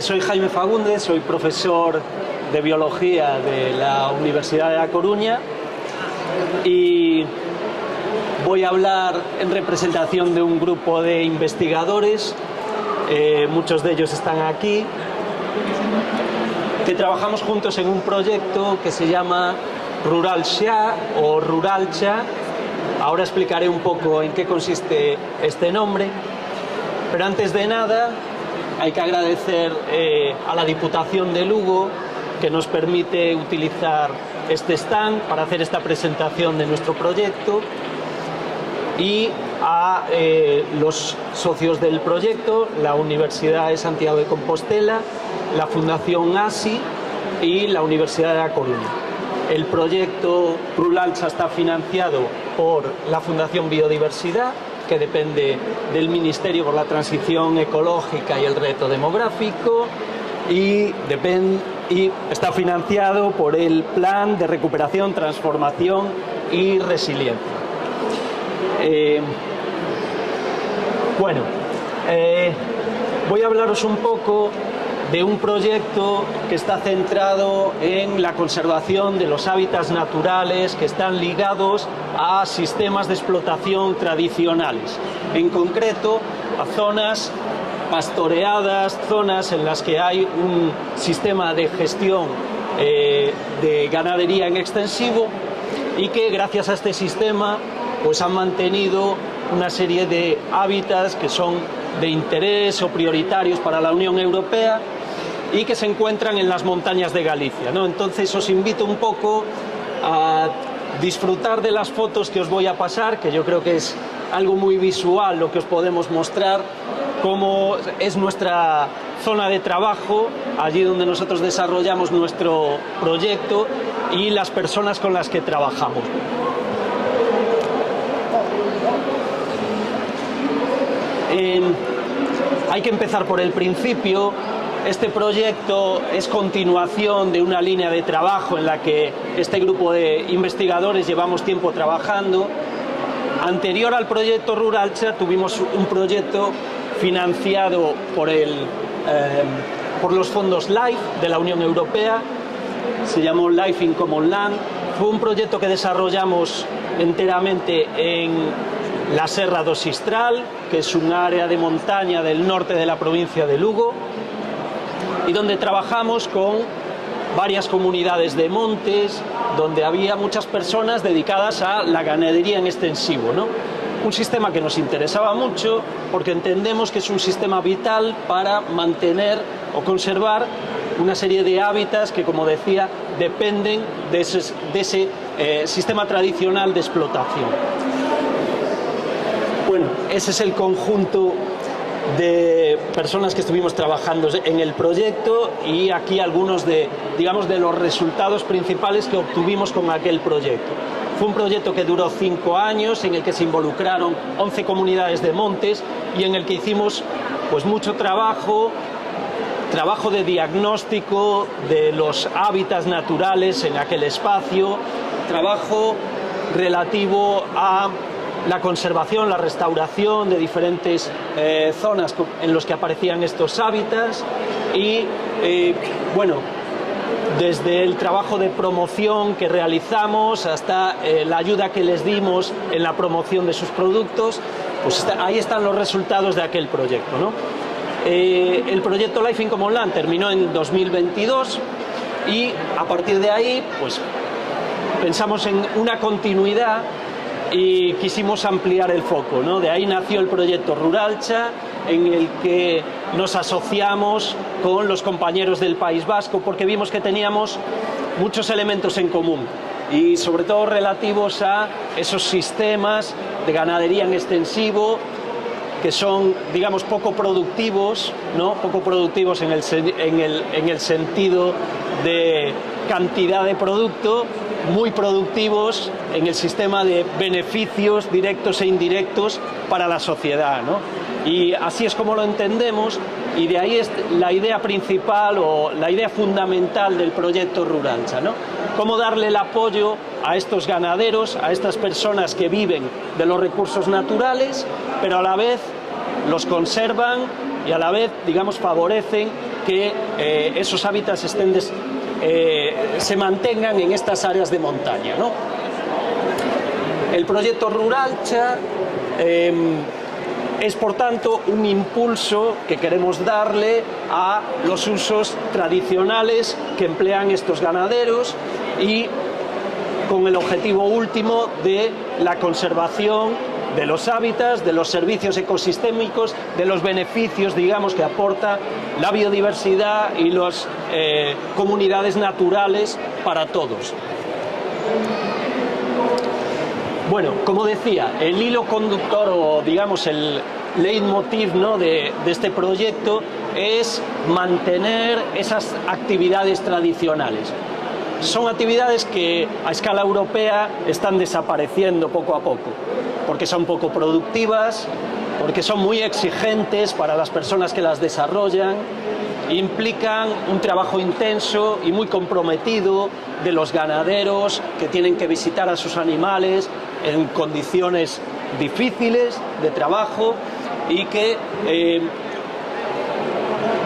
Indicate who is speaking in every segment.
Speaker 1: Soy Jaime Fagundes, soy profesor de Biología de la Universidad de A Coruña y voy a hablar en representación de un grupo de investigadores, muchos de ellos están aquí, que trabajamos juntos en un proyecto que se llama Ruralcha o Ruralcha. Ahora explicaré un poco en qué consiste este nombre, pero antes de nada hay que agradecer a la Diputación de Lugo, que nos permite utilizar este stand para hacer esta presentación de nuestro proyecto, y a los socios del proyecto, la Universidad de Santiago de Compostela, la Fundación ASI y la Universidad de A Coruña. El proyecto Ruralcha está financiado por la Fundación Biodiversidad, que depende del Ministerio por la Transición Ecológica y el Reto Demográfico, y está financiado por el Plan de Recuperación, Transformación y Resiliencia. Voy a hablaros un poco de un proyecto que está centrado en la conservación de los hábitats naturales que están ligados a sistemas de explotación tradicionales, en concreto a zonas pastoreadas, zonas en las que hay un sistema de gestión de ganadería en extensivo, y que gracias a este sistema pues han mantenido una serie de hábitats que son de interés o prioritarios para la Unión Europea y que se encuentran en las montañas de Galicia, ¿no? Entonces os invito un poco a disfrutar de las fotos que os voy a pasar, que yo creo que es algo muy visual lo que os podemos mostrar, cómo es nuestra zona de trabajo, allí donde nosotros desarrollamos nuestro proyecto, y las personas con las que trabajamos. Hay que empezar por el principio. Este proyecto es continuación de una línea de trabajo en la que este grupo de investigadores llevamos tiempo trabajando. Anterior al proyecto Ruralcha tuvimos un proyecto financiado por los fondos LIFE de la Unión Europea, se llamó Life in Common Land. Fue un proyecto que desarrollamos enteramente en la Serra do Sistral, que es un área de montaña del norte de la provincia de Lugo, y donde trabajamos con varias comunidades de montes, donde había muchas personas dedicadas a la ganadería en extensivo, ¿no? Un sistema que nos interesaba mucho porque entendemos que es un sistema vital para mantener o conservar una serie de hábitats que, como decía, dependen de ese sistema tradicional de explotación. Bueno, ese es el conjunto de personas que estuvimos trabajando en el proyecto, y aquí algunos de los resultados principales que obtuvimos con aquel proyecto. Fue un proyecto que duró 5 años, en el que se involucraron 11 comunidades de montes y en el que hicimos pues mucho trabajo de diagnóstico de los hábitats naturales en aquel espacio, trabajo relativo a la conservación, la restauración de diferentes zonas en los que aparecían estos hábitats, y desde el trabajo de promoción que realizamos hasta la ayuda que les dimos en la promoción de sus productos, pues ahí están los resultados de aquel proyecto, ¿no? El proyecto Life in Common Land terminó en 2022 y a partir de ahí pues pensamos en una continuidad y quisimos ampliar el foco, ¿no? De ahí nació el proyecto Ruralcha, en el que nos asociamos con los compañeros del País Vasco porque vimos que teníamos muchos elementos en común, y sobre todo relativos a esos sistemas de ganadería en extensivo que son, digamos, poco productivos, ¿no? Poco productivos en el sentido de cantidad de producto, muy productivos en el sistema de beneficios directos e indirectos para la sociedad, ¿no? Y así es como lo entendemos, y de ahí es la idea principal o la idea fundamental del proyecto Ruralcha, ¿no? Cómo darle el apoyo a estos ganaderos, a estas personas que viven de los recursos naturales, pero a la vez los conservan y a la vez, digamos, favorecen que esos hábitats se mantengan en estas áreas de montaña, ¿no? El proyecto Ruralcha es, por tanto, un impulso que queremos darle a los usos tradicionales que emplean estos ganaderos y con el objetivo último de la conservación de los hábitats, de los servicios ecosistémicos, de los beneficios, digamos, que aporta la biodiversidad y las comunidades naturales para todos. Bueno, como decía, el hilo conductor o, digamos, el leitmotiv, ¿no?, de este proyecto es mantener esas actividades tradicionales. Son actividades que a escala europea están desapareciendo poco a poco, porque son poco productivas, porque son muy exigentes para las personas que las desarrollan, implican un trabajo intenso y muy comprometido de los ganaderos que tienen que visitar a sus animales en condiciones difíciles de trabajo y que,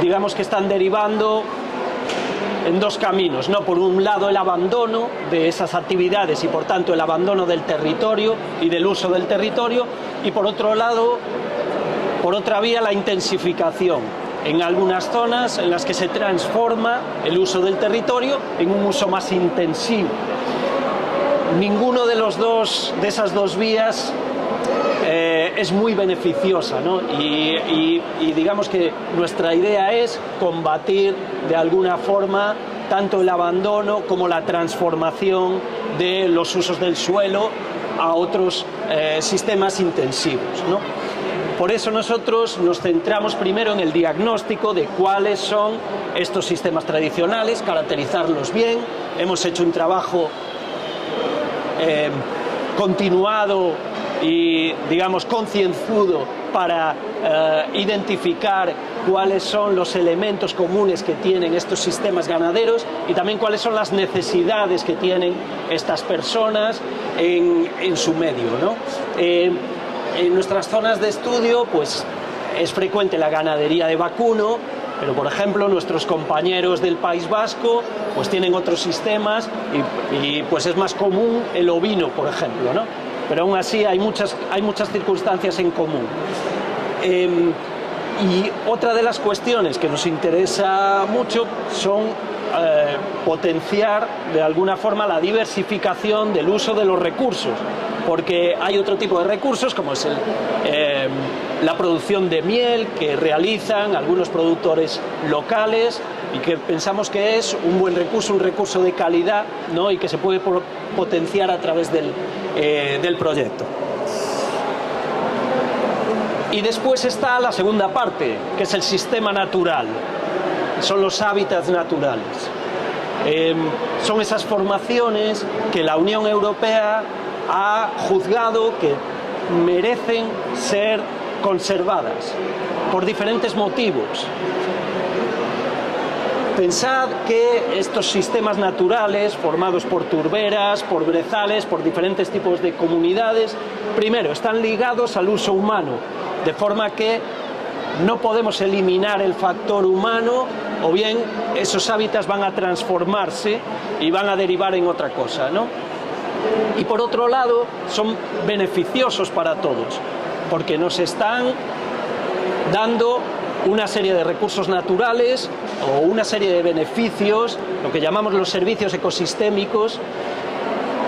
Speaker 1: digamos, que están derivando en dos caminos, ¿no? Por un lado, el abandono de esas actividades y, por tanto, el abandono del territorio y del uso del territorio, y por otro lado, por otra vía, la intensificación en algunas zonas en las que se transforma el uso del territorio en un uso más intensivo. Ninguno de esas dos vías es muy beneficiosa, ¿no? Y digamos que nuestra idea es combatir de alguna forma tanto el abandono como la transformación de los usos del suelo a otros sistemas intensivos, ¿no? Por eso nosotros nos centramos primero en el diagnóstico de cuáles son estos sistemas tradicionales, caracterizarlos bien. Hemos hecho un trabajo continuado y, digamos, concienzudo para identificar cuáles son los elementos comunes que tienen estos sistemas ganaderos y también cuáles son las necesidades que tienen estas personas en su medio, ¿no? En nuestras zonas de estudio, pues, es frecuente la ganadería de vacuno, pero, por ejemplo, nuestros compañeros del País Vasco pues tienen otros sistemas y pues es más común el ovino, por ejemplo, ¿no? Pero aún así hay muchas circunstancias en común. Y otra de las cuestiones que nos interesa mucho son potenciar de alguna forma la diversificación del uso de los recursos, porque hay otro tipo de recursos como es la producción de miel que realizan algunos productores locales y que pensamos que es un buen recurso, un recurso de calidad, ¿no? Y que se puede potenciar a través del proyecto. Y después está la segunda parte, que es el sistema natural, son los hábitats naturales. Son esas formaciones que la Unión Europea ha juzgado que merecen ser conservadas por diferentes motivos. Pensad que estos sistemas naturales formados por turberas, por brezales, por diferentes tipos de comunidades, primero están ligados al uso humano, de forma que no podemos eliminar el factor humano o bien esos hábitats van a transformarse y van a derivar en otra cosa, ¿no? Y por otro lado son beneficiosos para todos porque nos están dando una serie de recursos naturales o una serie de beneficios, lo que llamamos los servicios ecosistémicos,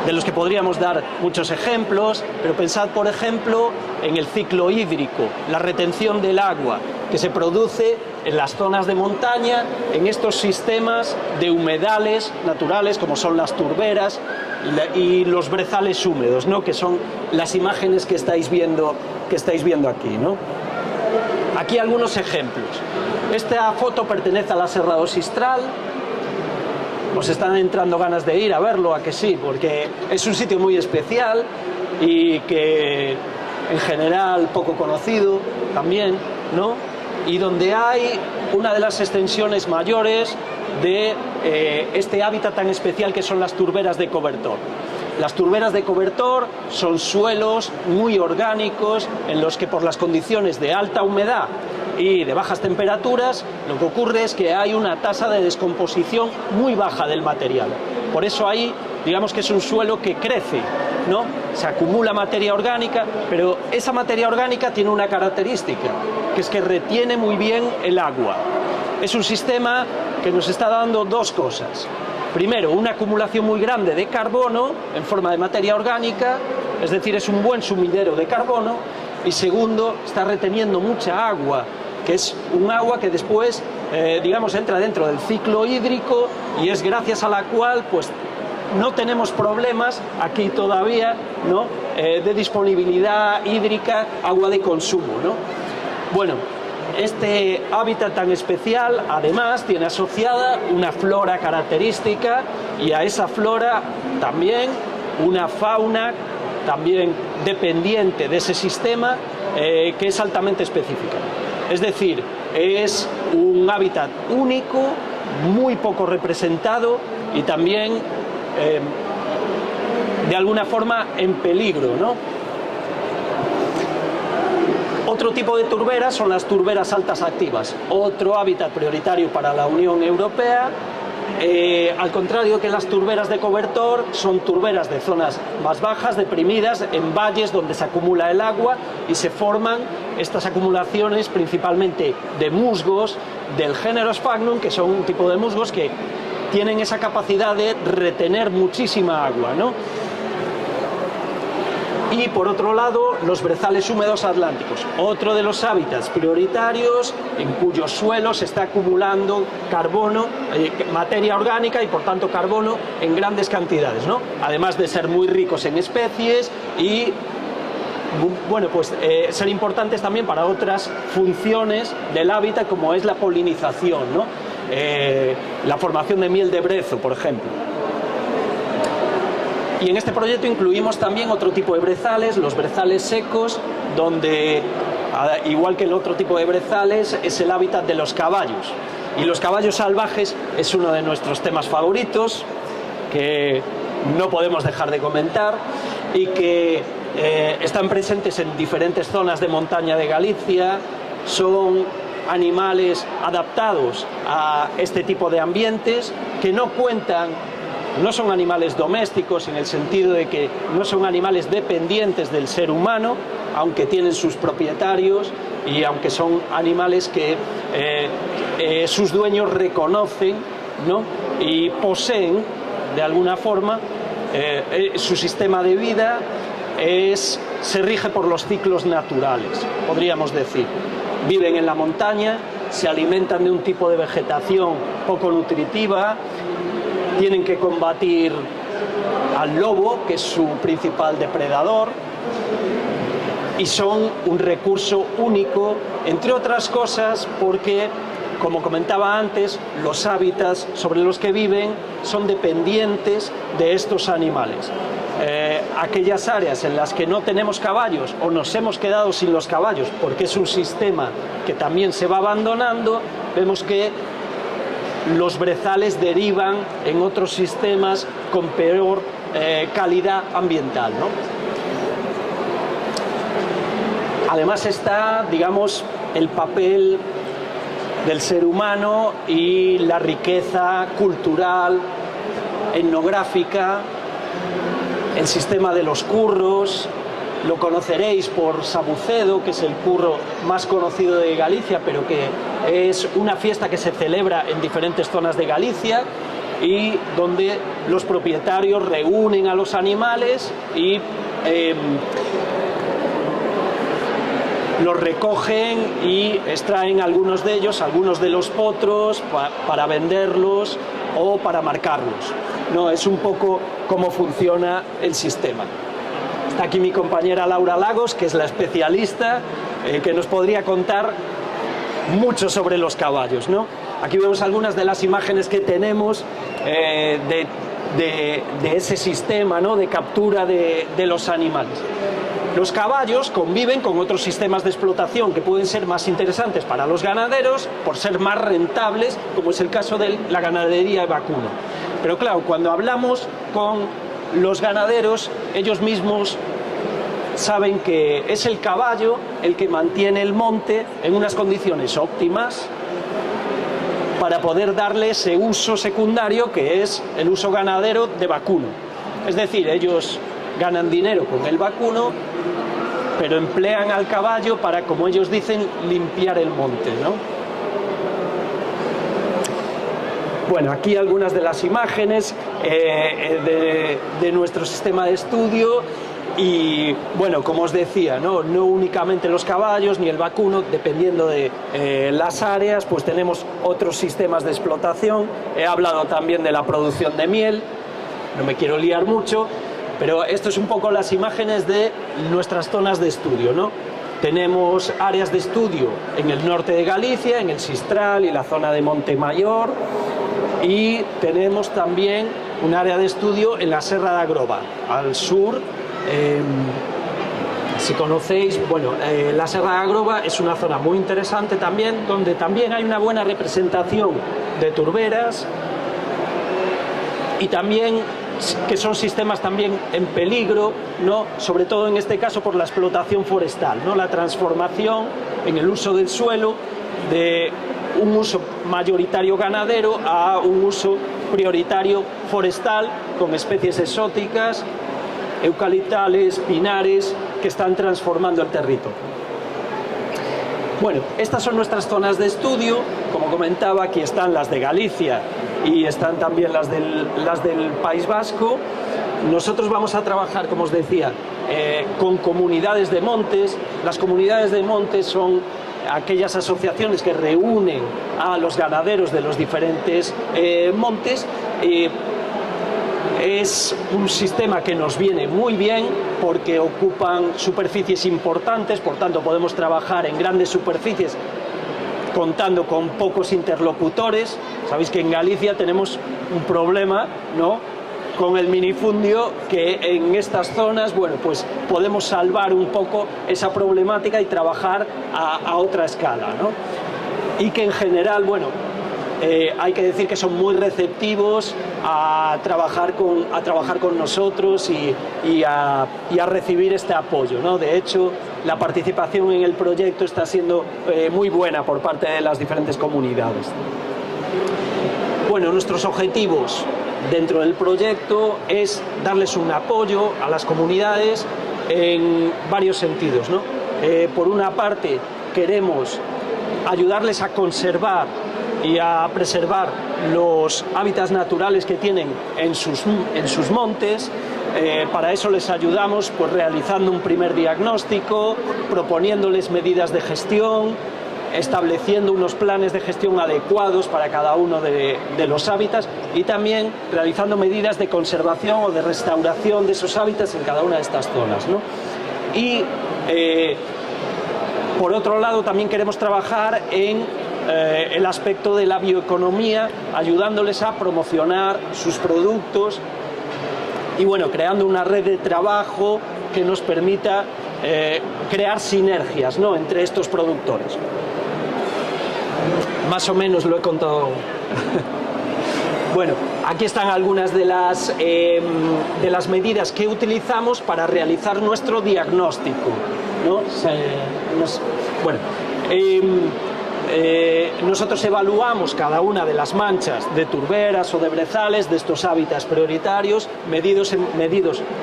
Speaker 1: de los que podríamos dar muchos ejemplos, pero pensad, por ejemplo, en el ciclo hídrico, la retención del agua que se produce en las zonas de montaña, en estos sistemas de humedales naturales como son las turberas y los brezales húmedos, ¿no? Que son las imágenes que estáis viendo aquí, ¿no? Aquí algunos ejemplos. Esta foto pertenece a la Serra do Sistral. Os están entrando ganas de ir a verlo, ¿a que sí? Porque es un sitio muy especial y que en general poco conocido también, ¿no? Y donde hay una de las extensiones mayores de este hábitat tan especial que son las turberas de cobertor. Las turberas de cobertor son suelos muy orgánicos en los que por las condiciones de alta humedad y de bajas temperaturas, lo que ocurre es que hay una tasa de descomposición muy baja del material. Por eso ahí, digamos que es un suelo que crece, ¿no? Se acumula materia orgánica, pero esa materia orgánica tiene una característica, que es que retiene muy bien el agua. Es un sistema que nos está dando dos cosas. Primero, una acumulación muy grande de carbono en forma de materia orgánica, es decir, es un buen sumidero de carbono. Y segundo, está reteniendo mucha agua, que es un agua que después, digamos, entra dentro del ciclo hídrico y es gracias a la cual, pues, no tenemos problemas aquí todavía, ¿no?, de disponibilidad hídrica, agua de consumo, ¿no? Bueno, este hábitat tan especial, además, tiene asociada una flora característica y a esa flora también una fauna también dependiente de ese sistema, que es altamente específica. Es decir, es un hábitat único, muy poco representado y también, de alguna forma, en peligro, ¿no? Otro tipo de turberas son las turberas altas activas, otro hábitat prioritario para la Unión Europea. Al contrario que las turberas de cobertor, son turberas de zonas más bajas, deprimidas, en valles donde se acumula el agua y se forman estas acumulaciones principalmente de musgos del género Sphagnum, que son un tipo de musgos que tienen esa capacidad de retener muchísima agua, ¿no? Y por otro lado, los brezales húmedos atlánticos, otro de los hábitats prioritarios en cuyos suelos se está acumulando carbono, materia orgánica y por tanto carbono en grandes cantidades, ¿no? Además de ser muy ricos en especies y, bueno, pues ser importantes también para otras funciones del hábitat, como es la polinización, ¿no? La formación de miel de brezo, por ejemplo. Y en este proyecto incluimos también otro tipo de brezales, los brezales secos, donde, igual que el otro tipo de brezales, es el hábitat de los caballos. Y los caballos salvajes es uno de nuestros temas favoritos, que no podemos dejar de comentar, y que están presentes en diferentes zonas de montaña de Galicia. Son animales adaptados a este tipo de ambientes, que no son animales domésticos en el sentido de que no son animales dependientes del ser humano, aunque tienen sus propietarios y aunque son animales que sus dueños reconocen, ¿no?, y poseen de alguna forma. Su sistema de vida se rige por los ciclos naturales, podríamos decir. Viven en la montaña, se alimentan de un tipo de vegetación poco nutritiva, tienen que combatir al lobo, que es su principal depredador, y son un recurso único, entre otras cosas porque, como comentaba antes, los hábitats sobre los que viven son dependientes de estos animales. Aquellas áreas en las que no tenemos caballos o nos hemos quedado sin los caballos porque es un sistema que también se va abandonando, vemos que los brezales derivan en otros sistemas con peor calidad ambiental, ¿no? Además está, digamos, el papel del ser humano y la riqueza cultural, etnográfica, el sistema de los curros. Lo conoceréis por Sabucedo, que es el curro más conocido de Galicia, pero que es una fiesta que se celebra en diferentes zonas de Galicia y donde los propietarios reúnen a los animales y los recogen y extraen algunos de ellos, algunos de los potros, para venderlos o para marcarlos. No, es un poco cómo funciona el sistema. Está aquí mi compañera Laura Lagos, que es la especialista, que nos podría contar mucho sobre los caballos, ¿no? Aquí vemos algunas de las imágenes que tenemos de ese sistema, ¿no?, de captura de los animales. Los caballos conviven con otros sistemas de explotación que pueden ser más interesantes para los ganaderos por ser más rentables, como es el caso de la ganadería de vacuno. Pero claro, cuando hablamos con los ganaderos, ellos mismos saben que es el caballo el que mantiene el monte en unas condiciones óptimas para poder darle ese uso secundario que es el uso ganadero de vacuno. Es decir, ellos ganan dinero con el vacuno, pero emplean al caballo para, como ellos dicen, limpiar el monte, ¿no? Bueno, aquí algunas de las imágenes de nuestro sistema de estudio. Y bueno, como os decía, no únicamente los caballos ni el vacuno, dependiendo de las áreas, pues tenemos otros sistemas de explotación. He hablado también de la producción de miel, no me quiero liar mucho, pero esto es un poco las imágenes de nuestras zonas de estudio, ¿no? Tenemos áreas de estudio en el norte de Galicia, en el Sistral y la zona de Montemayor, y tenemos también un área de estudio en la Serra de Agroba, al sur. Si conocéis, bueno, la Serra de Agroba es una zona muy interesante también, donde también hay una buena representación de turberas y también que son sistemas también en peligro, ¿no? Sobre todo en este caso por la explotación forestal, ¿no? La transformación en el uso del suelo de un uso mayoritario ganadero a un uso prioritario forestal con especies exóticas, eucaliptales, pinares, que están transformando el territorio. Bueno, estas son nuestras zonas de estudio. Como comentaba, aquí están las de Galicia y están también las del País Vasco. Nosotros vamos a trabajar, como os decía, con comunidades de montes. Las comunidades de montes son aquellas asociaciones que reúnen a los ganaderos de los diferentes montes. Es un sistema que nos viene muy bien porque ocupan superficies importantes, por tanto podemos trabajar en grandes superficies contando con pocos interlocutores. Sabéis que en Galicia tenemos un problema, ¿no?, con el minifundio, que en estas zonas, bueno, pues podemos salvar un poco esa problemática y trabajar a otra escala, ¿no? Y que en general, bueno, hay que decir que son muy receptivos a trabajar con nosotros y a recibir este apoyo, ¿no? De hecho, la participación en el proyecto está siendo muy buena por parte de las diferentes comunidades. Bueno, nuestros objetivos dentro del proyecto es darles un apoyo a las comunidades en varios sentidos, ¿no? Por una parte, queremos ayudarles a conservar y a preservar los hábitats naturales que tienen en sus montes. Para eso les ayudamos pues realizando un primer diagnóstico, proponiéndoles medidas de gestión, estableciendo unos planes de gestión adecuados para cada uno de los hábitats y también realizando medidas de conservación o de restauración de esos hábitats en cada una de estas zonas, ¿no? Y por otro lado también queremos trabajar en el aspecto de la bioeconomía, ayudándoles a promocionar sus productos y bueno, creando una red de trabajo que nos permita crear sinergias, ¿no?, entre estos productores. Más o menos lo he contado. Bueno, aquí están algunas de las medidas que utilizamos para realizar nuestro diagnóstico, ¿no? Bueno, nosotros evaluamos cada una de las manchas de turberas o de brezales de estos hábitats prioritarios, medidos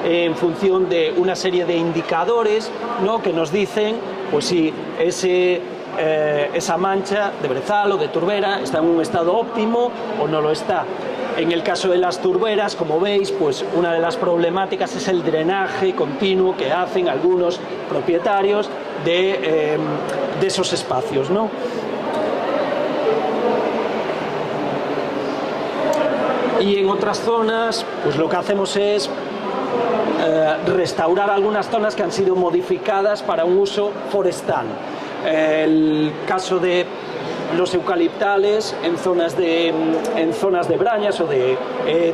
Speaker 1: en función de una serie de indicadores, ¿no?, que nos dicen pues si esa mancha de brezal o de turbera está en un estado óptimo o no lo está. En el caso de las turberas, como veis, pues una de las problemáticas es el drenaje continuo que hacen algunos propietarios de esos espacios, ¿no? Y en otras zonas, pues lo que hacemos es restaurar algunas zonas que han sido modificadas para un uso forestal. El caso de los eucaliptales en zonas de brañas o de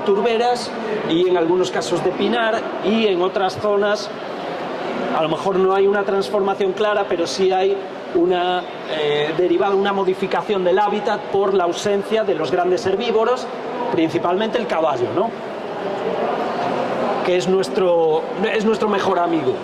Speaker 1: turberas, y en algunos casos de pinar, y en otras zonas a lo mejor no hay una transformación clara, pero sí hay una modificación del hábitat por la ausencia de los grandes herbívoros, principalmente el caballo, ¿no?, que es nuestro mejor amigo.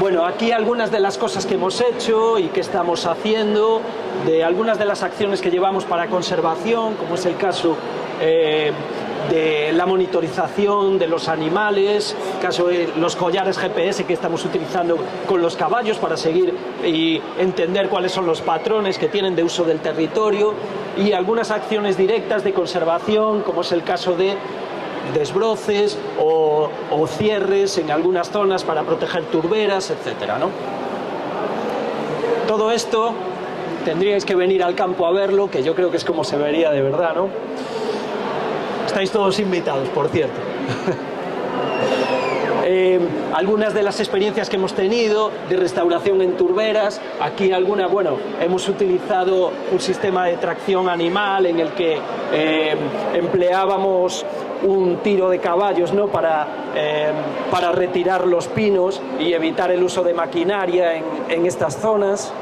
Speaker 1: Bueno, aquí algunas de las cosas que hemos hecho y que estamos haciendo, de algunas de las acciones que llevamos para conservación, como es el caso de la monitorización de los animales, caso de los collares GPS que estamos utilizando con los caballos para seguir y entender cuáles son los patrones que tienen de uso del territorio, y algunas acciones directas de conservación, como es el caso de desbroces o cierres en algunas zonas para proteger turberas, etcétera, ¿no? Todo esto tendríais que venir al campo a verlo, que yo creo que es como se vería de verdad, ¿no? Estáis todos invitados, por cierto. Algunas de las experiencias que hemos tenido de restauración en turberas, aquí alguna, bueno, hemos utilizado un sistema de tracción animal en el que empleábamos un tiro de caballos, ¿no?, para retirar los pinos y evitar el uso de maquinaria en estas zonas.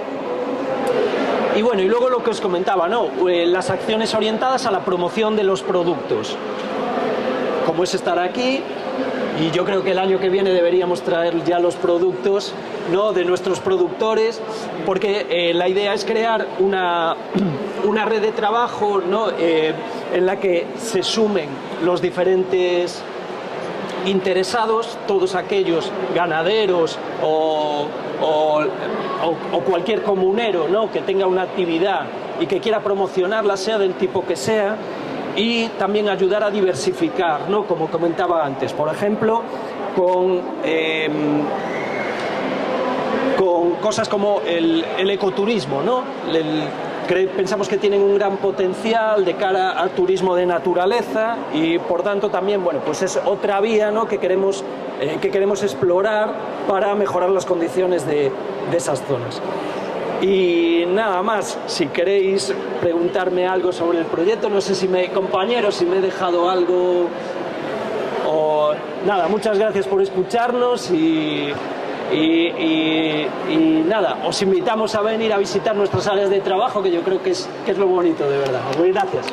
Speaker 1: Y bueno, y luego lo que os comentaba, ¿no?, las acciones orientadas a la promoción de los productos, como es estar aquí. Y yo creo que el año que viene deberíamos traer ya los productos, ¿no?, de nuestros productores, porque la idea es crear una red de trabajo, ¿no?, en la que se sumen los diferentes interesados, todos aquellos ganaderos o cualquier comunero, ¿no?, que tenga una actividad y que quiera promocionarla, sea del tipo que sea, y también ayudar a diversificar, ¿no?, como comentaba antes, por ejemplo, con cosas como el ecoturismo, ¿no? Pensamos que tienen un gran potencial de cara al turismo de naturaleza y por tanto también, bueno, pues es otra vía, ¿no?, que queremos explorar para mejorar las condiciones de esas zonas. Y nada más, si queréis preguntarme algo sobre el proyecto, no sé si compañeros, si me he dejado algo o nada, muchas gracias por escucharnos y nada, os invitamos a venir a visitar nuestras áreas de trabajo, que yo creo que es lo bonito, de verdad. Muy gracias.